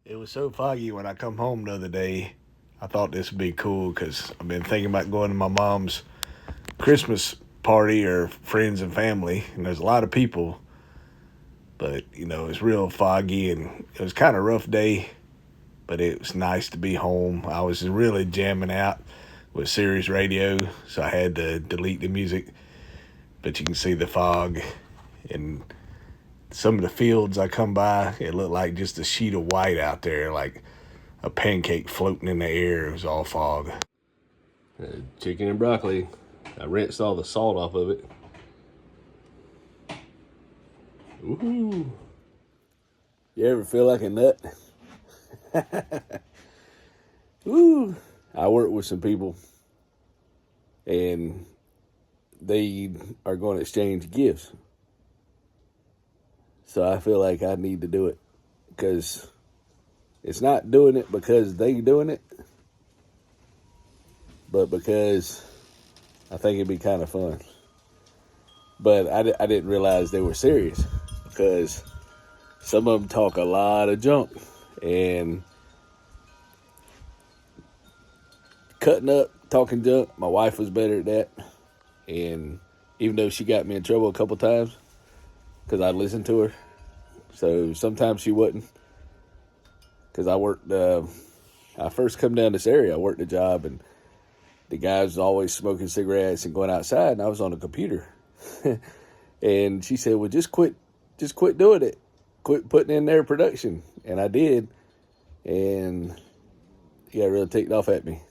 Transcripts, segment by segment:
It was so foggy when I come home the other day. I thought this would be cool because I've been thinking about going to my mom's Christmas party or friends and family, and there's a lot of people, but it's real foggy and it was kind of rough day, but it was nice to be home. I was really jamming out with Sirius radio, so I had to delete the music, but you can see the fog and some of the fields I come by, it looked like just a sheet of white out there, like a pancake floating in the air. It was all fog. Chicken and broccoli. I rinsed all the salt off of it. Ooh. You ever feel like a nut? Ooh. I work with some people, and they are going to exchange gifts. So I feel like I need to do it because it's not doing it because they doing it, but because I think it'd be kind of fun. But I didn't realize they were serious because some of them talk a lot of junk and cutting up, talking junk. My wife was better at that. And even though she got me in trouble a couple times because I listened to her. So sometimes she wouldn't. Because I worked, I first come down this area, I worked a job and the guys was always smoking cigarettes and going outside, and I was on the computer. And she said, well, just quit doing it. Quit putting in their production. And I did. And he got really ticked off at me.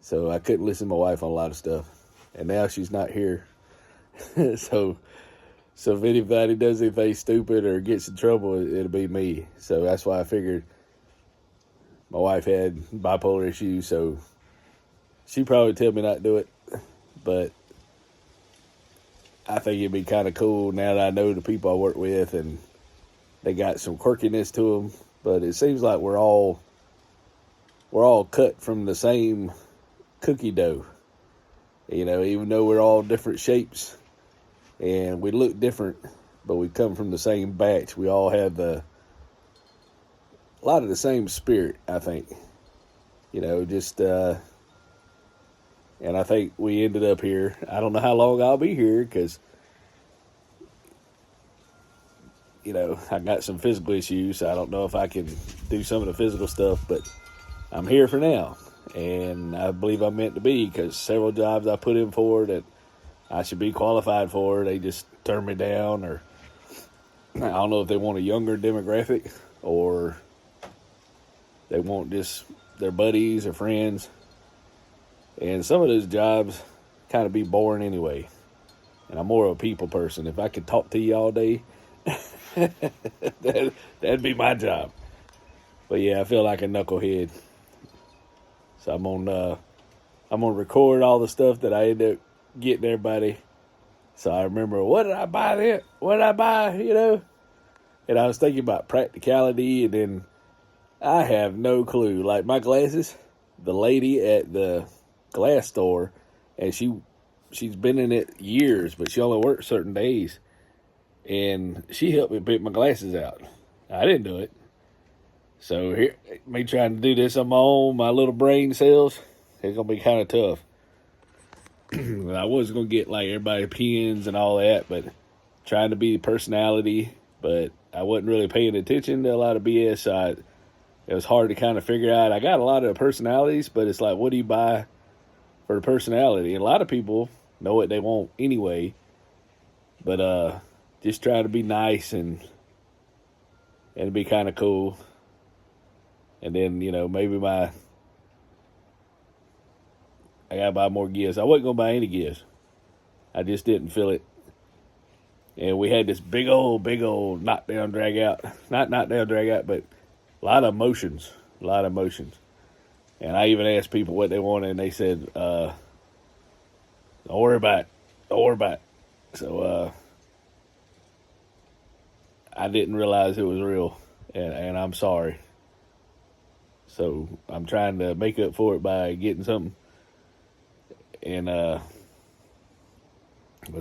So I couldn't listen to my wife on a lot of stuff. And now she's not here. So if anybody does anything stupid or gets in trouble, it'll be me. So that's why I figured my wife had bipolar issues, so she'd probably tell me not to do it. But I think it'd be kind of cool now that I know the people I work with and they got some quirkiness to them. But it seems like we're all cut from the same cookie dough. Even though we're all different shapes and we look different, but we come from the same batch. We all have a lot of the same spirit, I think. And I think we ended up here. I don't know how long I'll be here because, I got some physical issues. So I don't know if I can do some of the physical stuff, but I'm here for now. And I believe I'm meant to be because several jobs I put in for that I should be qualified for, they just turn me down, or I don't know if they want a younger demographic or they want just their buddies or friends. And some of those jobs kind of be boring anyway. And I'm more of a people person. If I could talk to you all day, that'd be my job. But yeah, I feel like a knucklehead. So I'm gonna record all the stuff that I end up getting everybody. So I remember, what did I buy then? What did I buy, And I was thinking about practicality, and then I have no clue. Like my glasses, the lady at the glass store, and she's been in it years, but she only works certain days. And she helped me pick my glasses out. I didn't do it. So here, me trying to do this on my own, my little brain cells, it's going to be kind of tough. I was going to get like everybody pens and all that, but trying to be personality, but I wasn't really paying attention to a lot of BS. So it was hard to kind of figure out. I got a lot of personalities, but it's like, what do you buy for the personality? And a lot of people know what they want anyway, but just try to be nice and be kind of cool. And then, maybe I got to buy more gifts. I wasn't going to buy any gifts. I just didn't feel it. And we had this big old knockdown, drag out. Not knockdown, drag out, but a lot of emotions. And I even asked people what they wanted, and they said, don't worry about it. So I didn't realize it was real, and I'm sorry. So I'm trying to make up for it by getting something. And we'll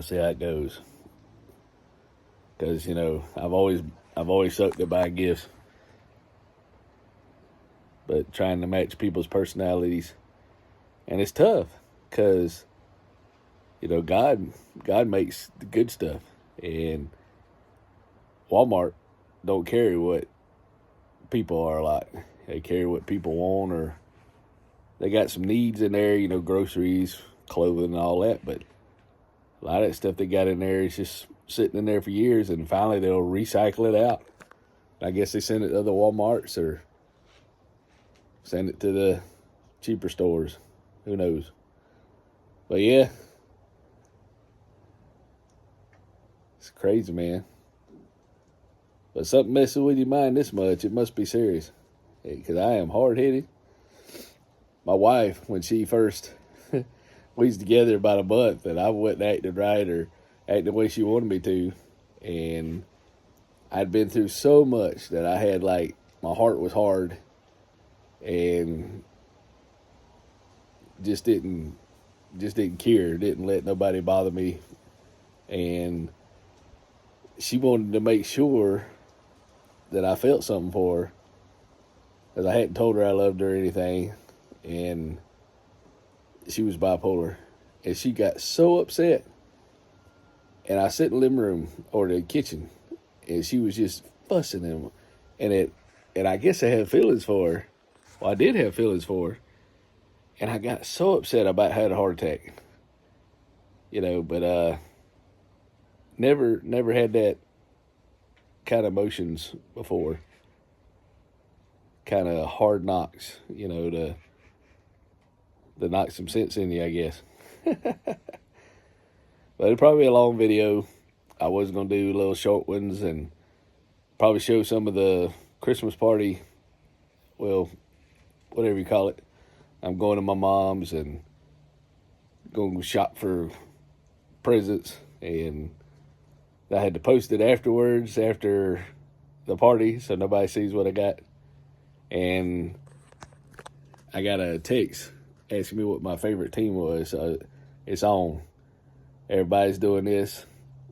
see how it goes. Because, I've always sucked at buying gifts. but trying to match people's personalities. And it's tough because, God makes the good stuff. And Walmart don't carry what people are like. They carry what people want, or they got some needs in there, groceries, clothing, and all that. But a lot of that stuff they got in there is just sitting in there for years, and finally they'll recycle it out. I guess they send it to other Walmarts or send it to the cheaper stores. Who knows? But yeah, it's crazy, man. But something messing with your mind this much, it must be serious. Because I am hard-headed. My wife, when she first, we was together about a month, and I wasn't acting right or acting the way she wanted me to. And I'd been through so much that I had, my heart was hard. And just didn't care, didn't let nobody bother me. And she wanted to make sure that I felt something for her, because I hadn't told her I loved her or anything. And she was bipolar, and she got so upset. And I sit in the living room or the kitchen, and she was just fussing and I guess I had feelings for her. Well, I did have feelings for her. And I got so upset about had a heart attack. But never had that kind of emotions before. Kind of hard knocks, to knock some sense in you, I guess. But it'll probably be a long video. I was going to do little short ones and probably show some of the Christmas party, well, whatever you call it. I'm going to my mom's and going to shop for presents, and I had to post it afterwards, after the party, so nobody sees what I got. And I got a text asking me what my favorite team was. So it's on. Everybody's doing this.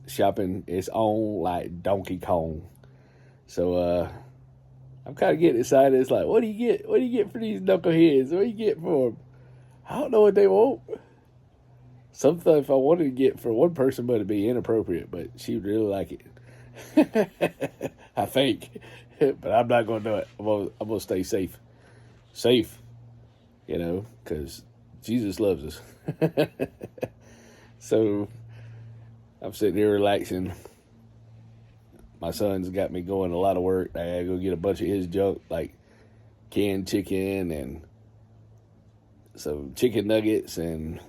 Shopping is on like Donkey Kong. So I'm kind of getting excited. It's like, what do you get? What do you get for these knuckleheads? What do you get for them? I don't know what they want. Something if I wanted to get for one person, but it'd be inappropriate. But she would really like it. I think. But I'm not going to do it. I'm going to stay safe. Safe. Because Jesus loves us. So I'm sitting here relaxing. My son's got me going a lot of work. I gotta go get a bunch of his junk, like canned chicken and some chicken nuggets and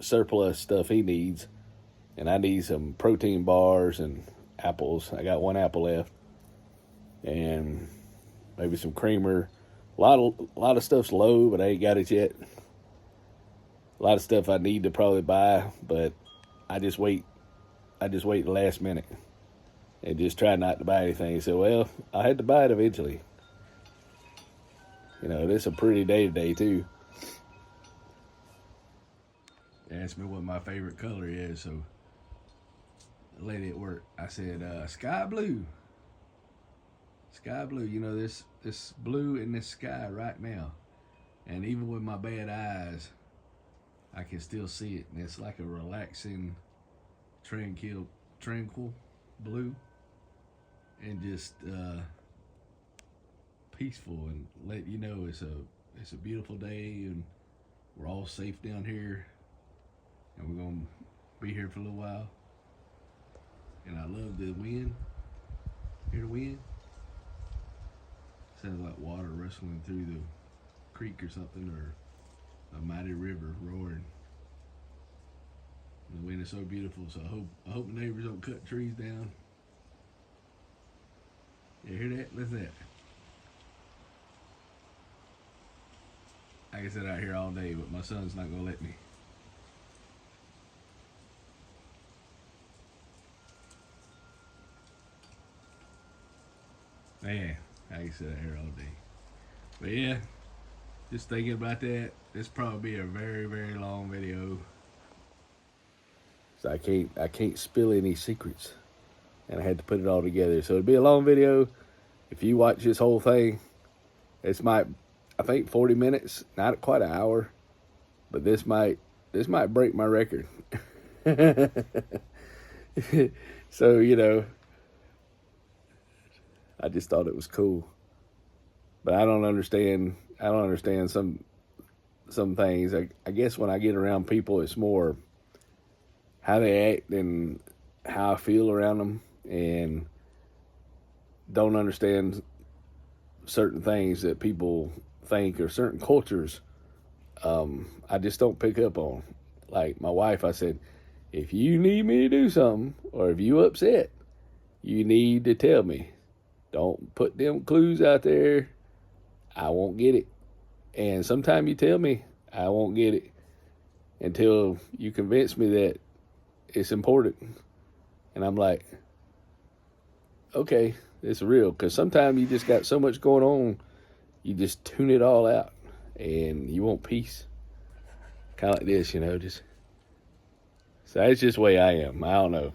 surplus stuff he needs. And I need some protein bars and apples. I got one apple left. And maybe some creamer. A lot of stuff's low, but I ain't got it yet. A lot of stuff I need to probably buy, but I just wait the last minute and just try not to buy anything. So, well, I had to buy it eventually. This is a pretty day today, too. They asked me what my favorite color is, so the lady at work, I said, sky blue. Sky blue, this blue in this sky right now. And even with my bad eyes, I can still see it, and it's like a relaxing, tranquil blue, and just peaceful, and let you know it's a beautiful day, and we're all safe down here, and we're gonna be here for a little while. And I love the wind. Hear the wind? Sounds like water rustling through the creek or something, or a mighty river roaring. The wind is so beautiful, so I hope the neighbors don't cut trees down. You hear that? Listen to that. I can sit out here all day, but my son's not gonna let me. Man, I can sit out here all day. But yeah, just thinking about that, this probably be a very, very long video. So I can't spill any secrets. And I had to put it all together. So it'd be a long video. If you watch this whole thing, I think 40 minutes, not quite an hour, but this might break my record. So, I just thought it was cool. But I don't understand some things. I guess when I get around people, it's more how they act and how I feel around them, and don't understand certain things that people think, or certain cultures I just don't pick up on. Like my wife, I said, if you need me to do something, or if you upset, you need to tell me. Don't put them clues out there. I won't get it. And sometimes you tell me, I won't get it until you convince me that it's important. And I'm like, okay, it's real. Because sometimes you just got so much going on, you just tune it all out and you want peace. Kind of like this, just. So that's just the way I am. I don't know.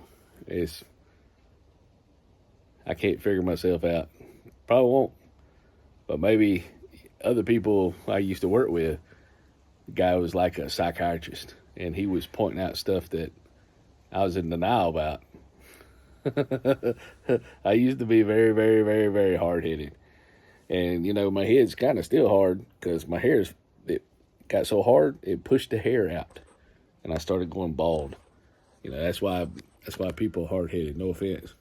I can't figure myself out. Probably won't. But maybe other people I used to work with, the guy was like a psychiatrist, and he was pointing out stuff that I was in denial about. I used to be very, very, very, very hard-headed. And, my head's kind of still hard because my it got so hard, it pushed the hair out. And I started going bald. That's why people are hard-headed. No offense.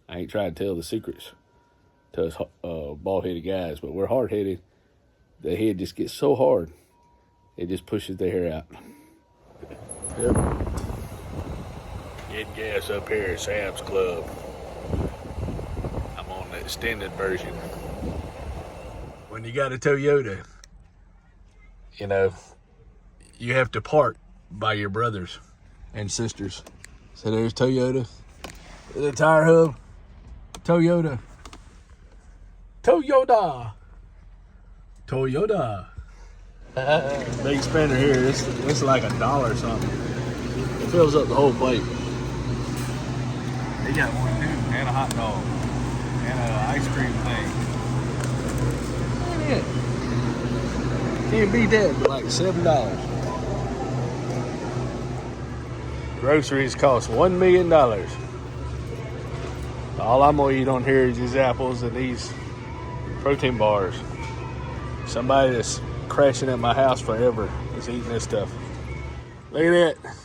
I ain't trying to tell the secrets to us bald-headed guys, but we're hard-headed. The head just gets so hard, it just pushes the hair out. Yep. Getting gas up here at Sam's Club. I'm on the extended version. When you got a Toyota, you have to park by your brothers and sisters. So there's Toyota. The tire hub. Toyota. Big spender here. It's like $1 or something. It fills up the whole plate. They got one too, and a hot dog, and an ice cream thing. Yeah. Can't beat that for like $7. Groceries cost $1 million. All I'm gonna eat on here is these apples and these protein bars. Somebody that's crashing at my house forever is eating this stuff. Look at that.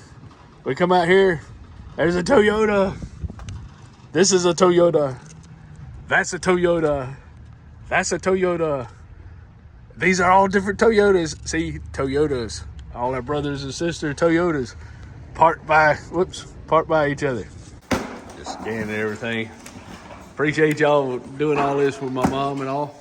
We come out here, there's a Toyota. This is a Toyota. That's a Toyota. That's a Toyota. These are all different Toyotas. See, Toyotas. All our brothers and sisters, Toyotas. Parked by each other. Just scanning everything. Appreciate y'all doing all this with my mom and all.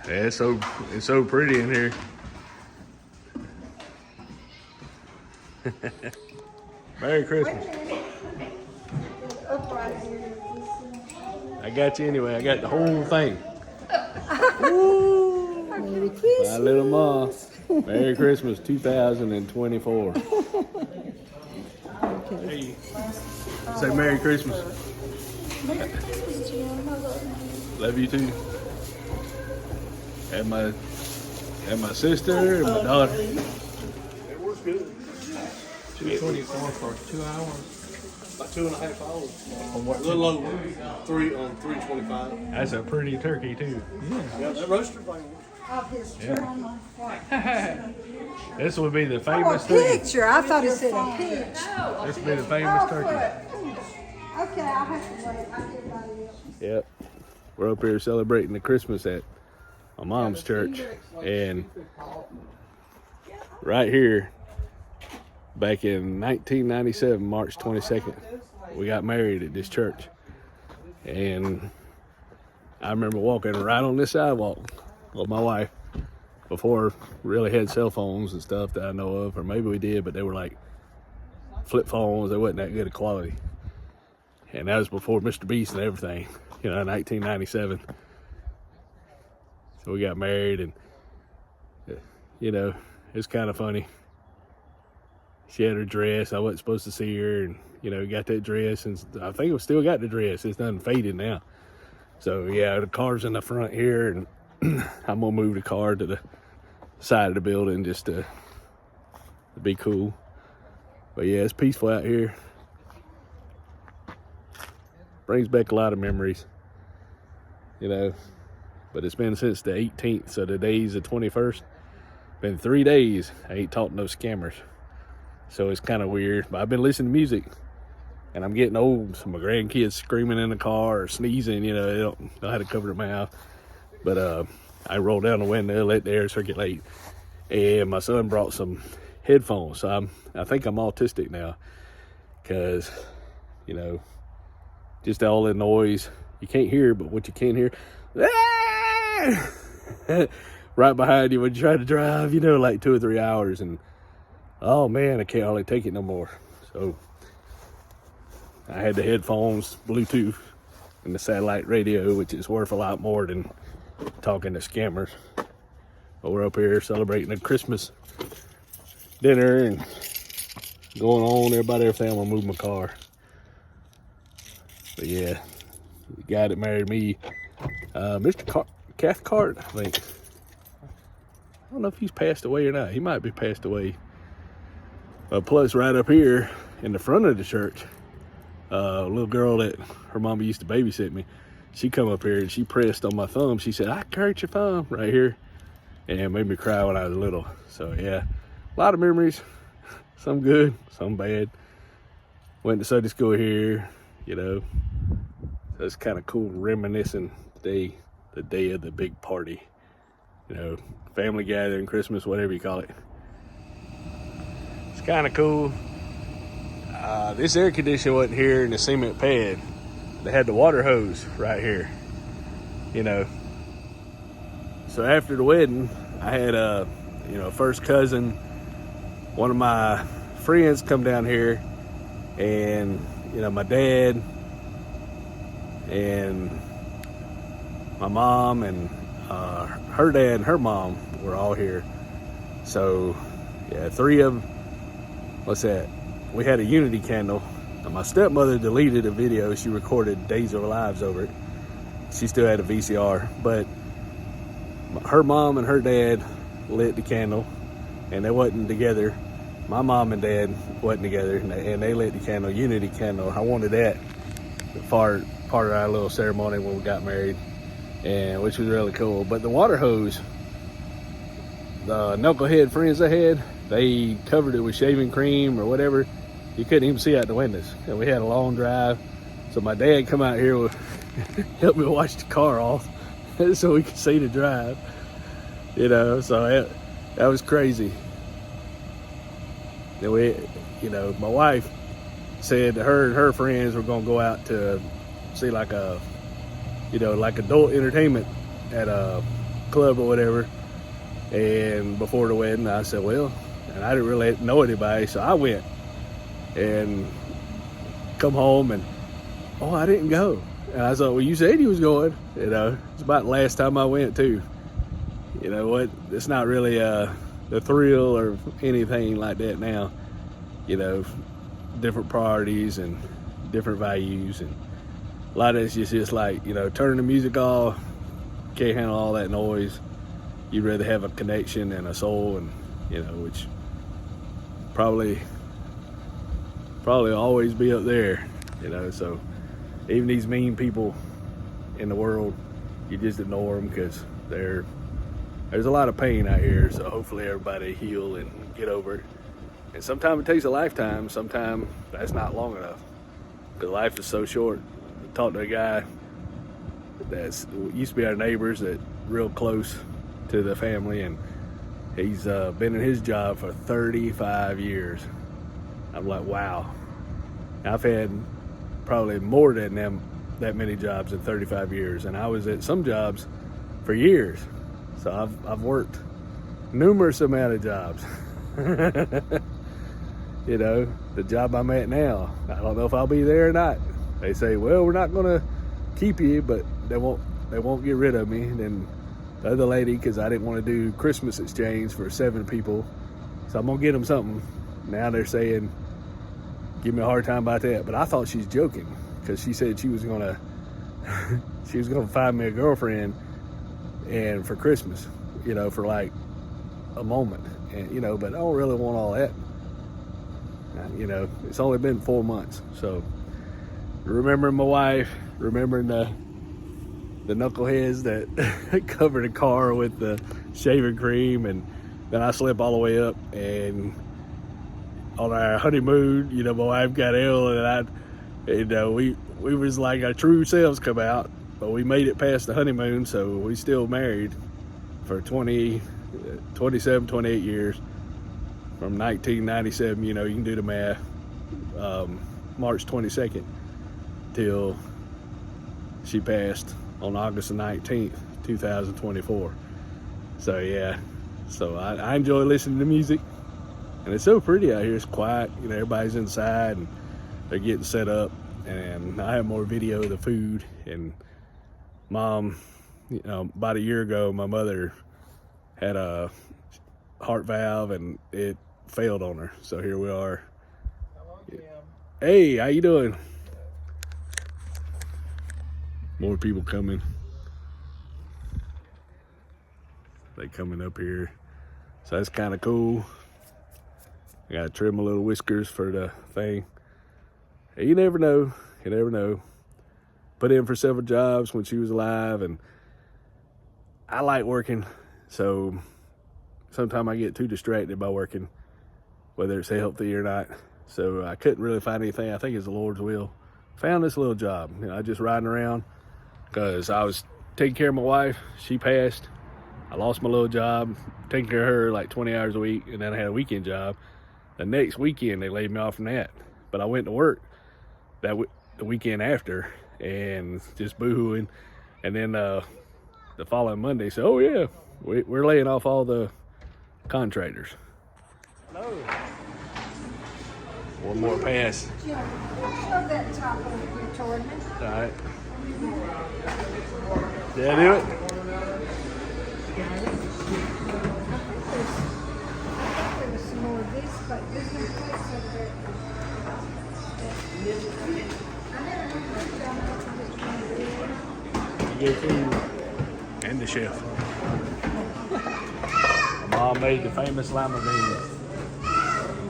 Yeah, it's so pretty in here. Merry Christmas. I got you anyway. I got the whole thing. Merry Christmas. My little mom. Merry Christmas 2024. Okay. Hey. Say Merry Christmas. Merry Christmas, Jim. I love you. Love you too. And my sister and my daughter. It works good. 224 for 2 hours. About 2.5 hours. A little over 325. That's a pretty turkey too. Yeah, that roaster thing. Of his turn on white. This would be the Oh, a famous thing. picture. I thought it said a peach. This would be the famous turkey. Okay, I'll have to wait like everybody else. Yep. We're up here celebrating the Christmas at my mom's church. And right here, back in 1997, March 22nd, we got married at this church. And I remember walking right on this sidewalk with my wife before we really had cell phones and stuff that I know of, or maybe we did, but they were like flip phones. They wasn't that good of quality. And that was before Mr. Beast and everything, 1997. So we got married, and it's kind of funny. She had her dress. I wasn't supposed to see her, and You know, got that dress, and I think I've still got the dress. It's done faded now. So yeah, the car's in the front here, and I'm gonna move the car to the side of the building just to be cool. But yeah, it's peaceful out here. Brings back a lot of memories, you know. But it's been since the 18th, so today's the 21st. Been 3 days. I ain't talked to no scammers, so it's kind of weird. But I've been listening to music, and I'm getting old, so my grandkids screaming in the car or sneezing, you know, they don't know how to cover their mouth. But I roll down the window, let the air circulate, and my son brought some headphones. So I think I'm autistic now, because, you know, just all the noise you can't hear, but what you can hear, right behind you when you try to drive, you know, like 2 or 3 hours, and oh man, I can't hardly take it no more. So I had the headphones, Bluetooth, and the satellite radio, which is worth a lot more than talking to scammers. But we're up here celebrating a Christmas dinner and going on. Everybody, everything. I'm gonna move my car. But yeah, the guy that married me, Mr. Cathcart, I think. I don't know if he's passed away or not. He might be passed away. Plus, right up here in the front of the church, a little girl that her mama used to babysit me, she come up here and she pressed on my thumb. She said, "I can hurt your thumb," right here. And it made me cry when I was little. So yeah, a lot of memories. Some good, some bad. Went to Sunday school here, you know. So it's kind of cool reminiscing the day of the big party. You know, family gathering, Christmas, whatever you call it. It's kind of cool. This air conditioner wasn't here in the cement pad. They had the water hose right here, you know. So after the wedding, I had a, you know, first cousin, one of my friends come down here, and, you know, my dad and my mom and her dad and her mom were all here. So yeah, 3 of them. What's that? We had a unity candle. And my stepmother deleted a video. She recorded Days of Our Lives over it. She still had a VCR, but her mom and her dad lit the candle, and they wasn't together. My mom and dad wasn't together, and they lit the candle, unity candle. I wanted that part of our little ceremony when we got married, and which was really cool. But the water hose, the knucklehead friends I had, they covered it with shaving cream or whatever. You couldn't even see out the windows, and we had a long drive. So my dad come out here with help me wash the car off so we could see the drive, you know. So that was crazy. Then we, you know, my wife said that her and her friends were gonna go out to see like a, you know, like adult entertainment at a club or whatever. And before the wedding, I said, well, and I didn't really know anybody, so I went and come home and, oh, I didn't go. And I thought, well, you said you was going, you know. It's about the last time I went too. You know what? It's not really the thrill or anything like that now. You know, different priorities and different values, and a lot of it's just like, you know, turning the music off. Can't handle all that noise. You'd rather have a connection and a soul, and, you know, which probably always be up there, you know. So even these mean people in the world, you just ignore them, because there's a lot of pain out here. So hopefully everybody heal and get over it. And sometimes it takes a lifetime. Sometimes that's not long enough, because life is so short. I talked to a guy that used to be our neighbors, that real close to the family, and he's been in his job for 35 years. I'm like, wow. I've had probably more than that many jobs in 35 years, and I was at some jobs for years. So I've worked numerous amount of jobs. You know, the job I'm at now, I don't know if I'll be there or not. They say, well, we're not gonna keep you, but they won't get rid of me. And then the other lady, because I didn't want to do Christmas exchange for 7 people, so I'm gonna get them something. Now they're saying, give me a hard time about that. But I thought she's joking because she said she was gonna find me a girlfriend and for Christmas, you know, for like a moment, and you know, but I don't really want all that. You know, it's only been 4 months, so remembering my wife, remembering the knuckleheads that covered the car with the shaving cream, and then I slept all the way up. And on our honeymoon, you know, my wife got ill, and we was like our true selves come out, but we made it past the honeymoon, so we still married for 27, 28 years from 1997. You know, you can do the math. March 22nd till she passed on August the 19th, 2024. So yeah, so I enjoy listening to music, and it's so pretty out here. It's quiet, you know, everybody's inside and they're getting set up, and I have more video of the food. And Mom, you know, about a year ago, my mother had a heart valve and it failed on her. So here we are. Hello, Jim. Hey, how you doing? More people coming. They coming up here. So that's kind of cool. I gotta trim my little whiskers for the thing. Hey, you never know. You never know. Put in for several jobs when she was alive, and I like working, so sometimes I get too distracted by working, whether it's healthy or not. So I couldn't really find anything. I think it's the Lord's will. Found this little job. You know, just riding around because I was taking care of my wife. She passed. I lost my little job, taking care of her like 20 hours a week, and then I had a weekend job. The next weekend, they laid me off from that. But I went to work the weekend after and just boo-hooing. And then the following Monday, said, oh yeah, we're laying off all the contractors. No. One more pass. Jim, show that top over here toward me. All right. Did I do it? There was some more of this, but there's no place over there. Good food. And the chef. Mom made the famous lima beans.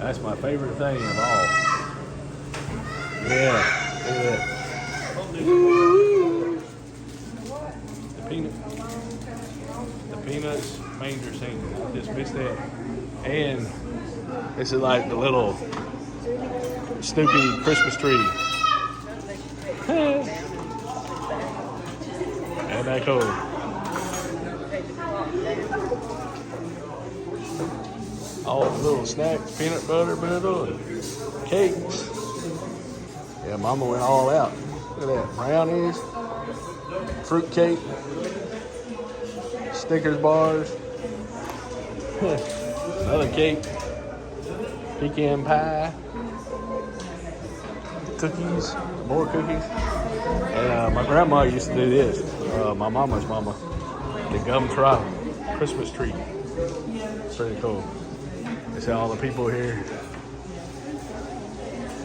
That's my favorite thing of all. Yeah, look at that. The peanuts manger scene. I just missed that. And this is like the little Snoopy Christmas tree. Ain't that cool? All the little snacks, peanut butter, and cakes. Yeah, Mama went all out. Look at that. Brownies, fruit cake, Snickers bars, another cake, pecan pie, cookies, more cookies. And my grandma used to do this. My mama's mama, the gumdrop Christmas tree. Pretty cool. You see all the people here.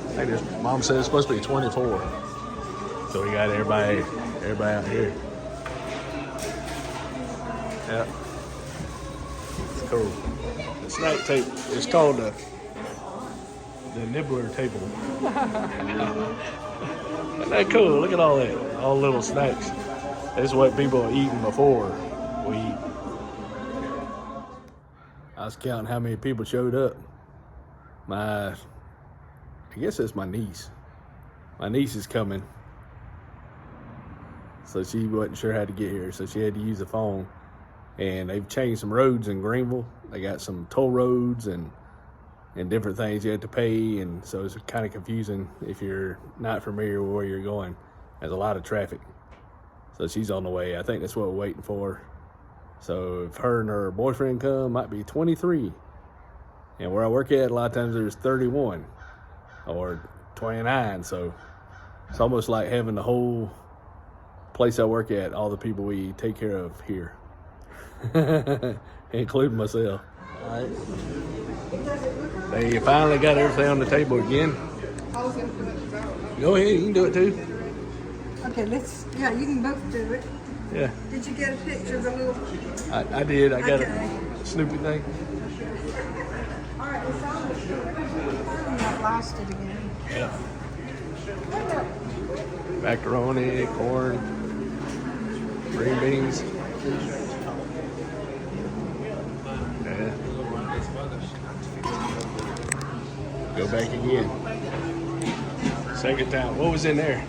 I think this Mom said it's supposed to be 24. So we got everybody out here. Yeah. It's cool. The snack table. It's called the nibbler table. Isn't that cool? Look at all that. All the little snacks. This is what people are eating before we eat. I was counting how many people showed up. I guess it's my niece. My niece is coming. So she wasn't sure how to get here, so she had to use the phone. And they've changed some roads in Greenville. They got some toll roads and different things you have to pay, and so it's kind of confusing if you're not familiar with where you're going. There's a lot of traffic. So she's on the way. I think that's what we're waiting for. So if her and her boyfriend come, might be 23. And where I work at, a lot of times there's 31 or 29. So it's almost like having the whole place I work at, all the people we take care of here, including myself. All right. They finally got everything on the table again. I was gonna do it 'cause I don't know. Go ahead, you can do it too. Okay, yeah, you can both do it. Yeah, Did you get a picture of the little? I did. I got Okay. a Snoopy thing. All right, it's on. I got lost it again. Yeah. Hold up. Macaroni, corn, green beans. Yeah. Go back again. Second time. What was in there?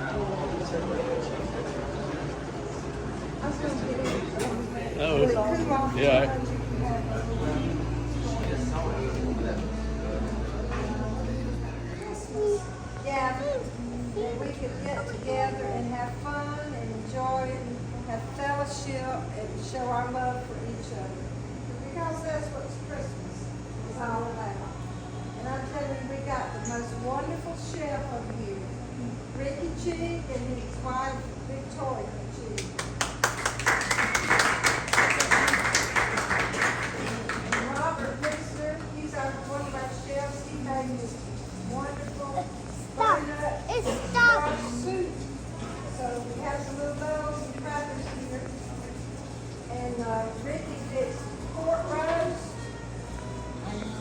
Oh, yeah. Yeah, that we could get together and have fun and enjoy and have fellowship and show our love for each other. Because that's what Christmas is all about. And I'm telling you, we got the most wonderful chef of here, Ricky Cheek and his wife, Victoria Cheek. And Robert Mixer, he's one of our chefs. He made this wonderful butternut soup. So we have some little bowls and crackers here. And Ricky did pork roast,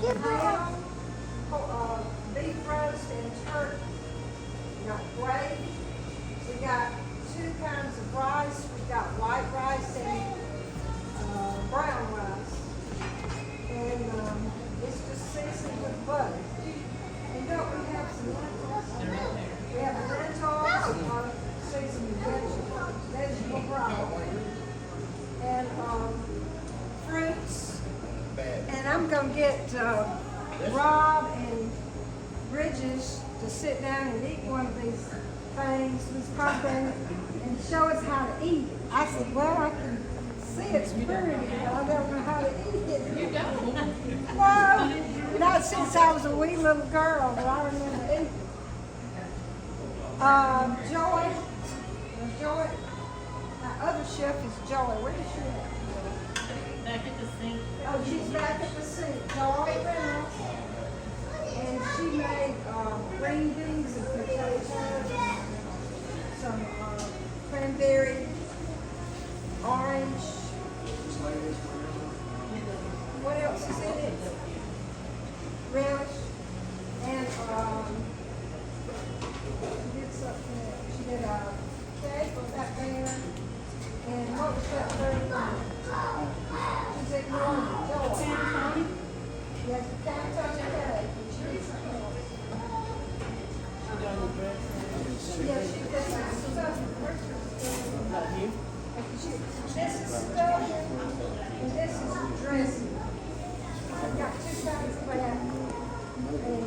ham, beef roast, and turkey. We got gravy. We got two kinds of rice. We got white rice and brown rice. And it's just seasoned with butter. And don't we have some lentils? We have lentils, seasoned with vegetable broth. And fruits. And I'm going to get Rob and Bridges to sit down and eat one of these things, Miss Cochran, and show us how to eat it. I said, well, I can see it's pretty, but I don't know how to eat it. You don't? No, not since I was a wee little girl, but I remember eating. Joy, my other chef is Joy. Where is she at? Back at the sink. Oh, she's back at the sink. Joy Reynolds. And she made green beans and potatoes, some cranberry, orange. What else is in it? Relish. And she did something else. She did a cake with that banner. And what was that third one? She's ignoring the Joy. Yes, the cantone cake. Yeah, she did some stuff. This is stuffing and this is dressing. I've got two kinds of that. And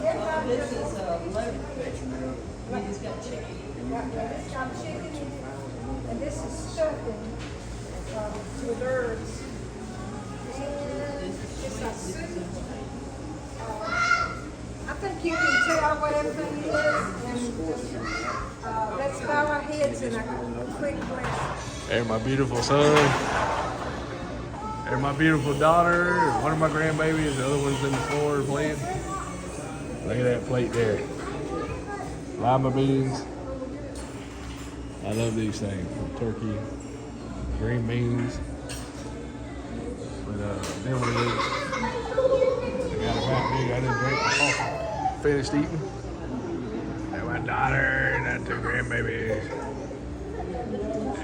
everybody This is loaded vegetable. It's got chicken. This got chicken in it, and this is stuffing with herbs. And it's a soup. I think you can tell what everything is, and let's bow our heads in a quick blessing. There's my beautiful son. There's my beautiful daughter. One of my grandbabies. The other one's in the floor playing. Look at that plate there. Lima beans. I love these things. Turkey, green beans, with devil eggs. I got it right big. I didn't drink my coffee. Finished eating. There's my daughter and that two grandbabies.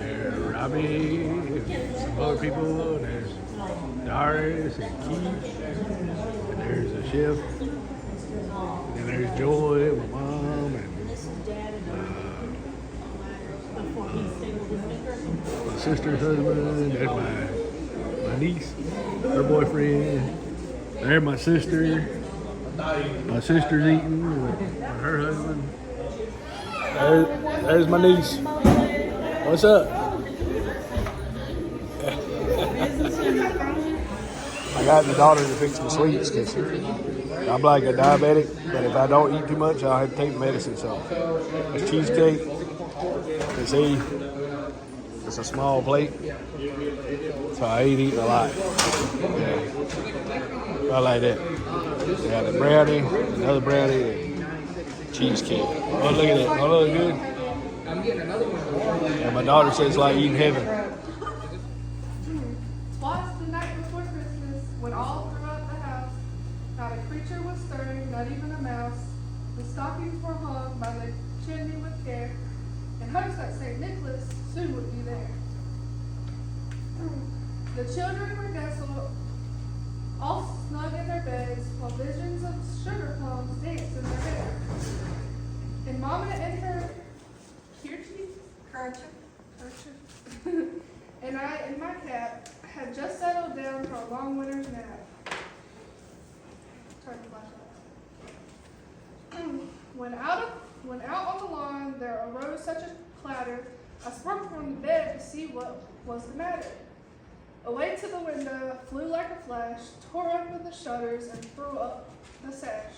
There's Robbie, some other people. There's Doris and Keith. And there's the chef. And there's Joy, my mom, and my sister's husband. There's my niece, her boyfriend. There's my sister. My sister's eating with her husband. There's my niece. What's up? I got the daughter to fix my sweets because I'm like a diabetic, but if I don't eat too much, I'll have to take medicine. So it's cheesecake. You see, it's a small plate, so I ain't eating a lot. Yeah. I like that. Got a brownie, another brownie, cheesecake. Oh, look at that. Oh, look good. I'm getting another one. Yeah, my daughter says it's like eating heaven. Twice the night before Christmas, when all throughout the house, not a creature was stirring, not even a mouse. The stockings were hung by the chimney with care, and hopes that St. Nicholas soon would be there. The children were desolate, all snug in their beds, while visions of sugar plums danced in their hair. And Mama and her kerchief, and I in my cap had just settled down for a long winter's nap. Turn the flashlight. When out on the lawn there arose such a clatter, I sprung from the bed to see what was the matter. Away to the window, flew like a flash, tore open the shutters, and threw up the sash.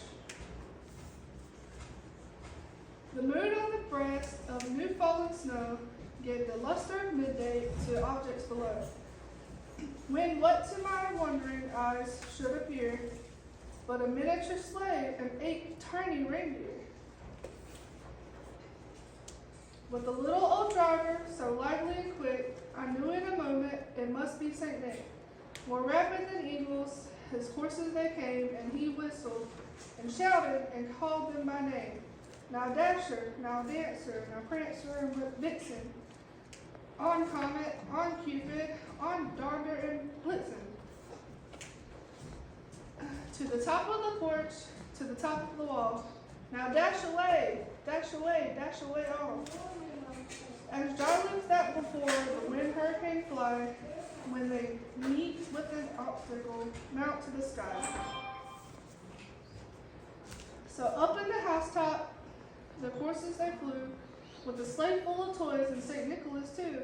The moon on the breast of new fallen snow gave the luster of midday to objects below. When what to my wondering eyes should appear but a miniature sleigh and 8 tiny reindeer. With the little old driver, so lively and quick, I knew in a moment it must be St. Nick. More rapid than eagles, his horses they came, and he whistled and shouted and called them by name. Now Dasher, now Dancer, now Prancer and Vixen. On Comet, on Cupid, on Donder and Blitzen. To the top of the porch, to the top of the wall. Now dash away, dash away, dash away all. As jarlings that before the wind hurricane fly, when they meet with an obstacle, mount to the sky. So up in the housetop, the horses they flew, with a sleigh full of toys and St. Nicholas too.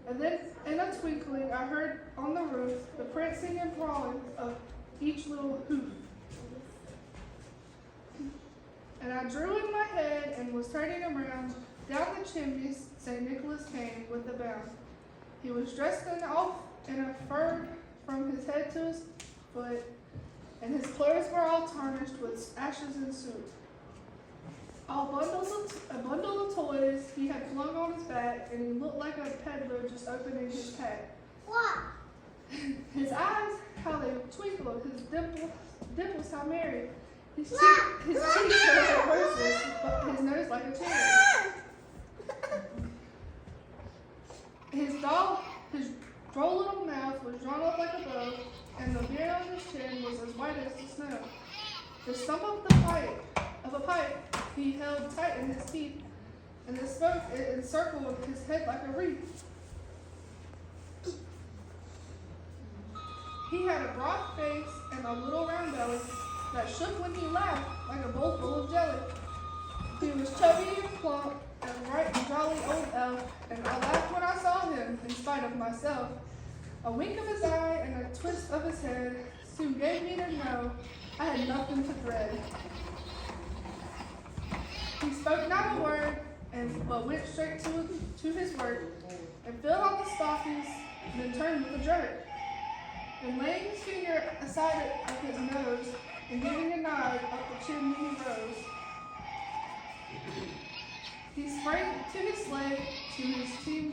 And then in a twinkling I heard on the roof the prancing and brawling of each little hoof. And I drew in my head and was turning around. Down the chimney St. Nicholas came with a bound. He was dressed in a fur from his head to his foot, and his clothes were all tarnished with ashes and soot. A bundle of toys he had flung on his back, and he looked like a peddler just opening his pack. What? His eyes, how they twinkled, his dimples how merry. His cheeks were like roses, but his nose like a cherry. His droll little mouth was drawn up like a bow, and the beard on his chin was as white as the snow. The stump of a pipe he held tight in his teeth, and the smoke encircled his head like a wreath. He had a broad face and a little round belly that shook when he laughed like a bowl full of jelly. He was chubby and plump and bright and jolly old elf, and I laughed when I saw him in spite of myself. A wink of his eye and a twist of his head soon gave me to know I had nothing to dread. He spoke not a word, but went straight to his work, and filled on the stockings, then turned with a jerk. And laying his finger aside of his nose, and giving a nod up the chimney he rose. He sprang to his sleigh, to his team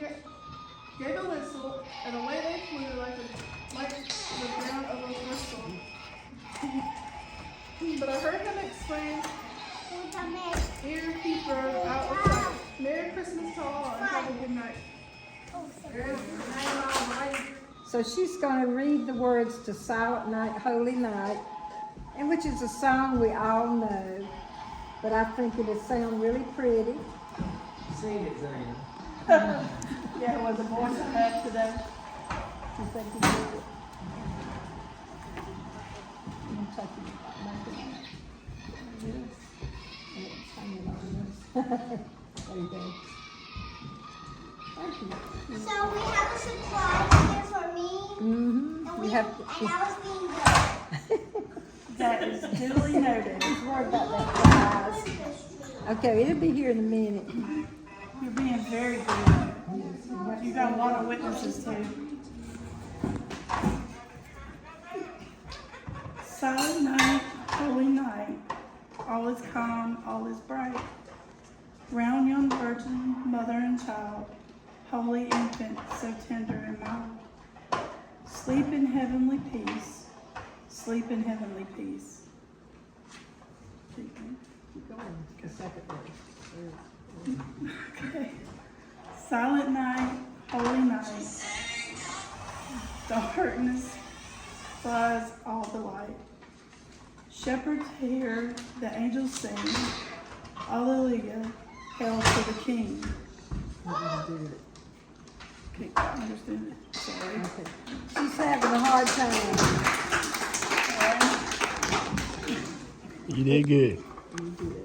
gave a whistle, and away they flew like the ground of a whistle. But I heard him exclaim, ere he rode out of sight. Merry Christmas to all, and have a good night. So she's going to read the words to Silent Night, Holy Night, and which is a song we all know, but I think it'll sound really pretty. Sing it, Zane. Yeah, was the voice enough today? You think you did it? I'm going to take it back in. Yes. And it's hanging on this. There you go. Thank you. So we have a surprise here for me. Mm-hmm. And, You have to, and I was being good. That is duly noted. don't worry about that, guys. Okay, it'll be here in a minute. You're being very good. You got a lot of witnesses too. Silent night, holy night. All is calm, all is bright. Round young virgin, mother and child, holy infant, so tender and mild. Sleep in heavenly peace, sleep in heavenly peace. Keep going. Keep going. The second verse. Okay. Silent night, holy night, darkness flies all the light. Shepherds hear the angels sing, Alleluia, hail to the King. Let me do it. Okay, I understand it. Sorry. Okay. She's having a hard time. You did good. You do it.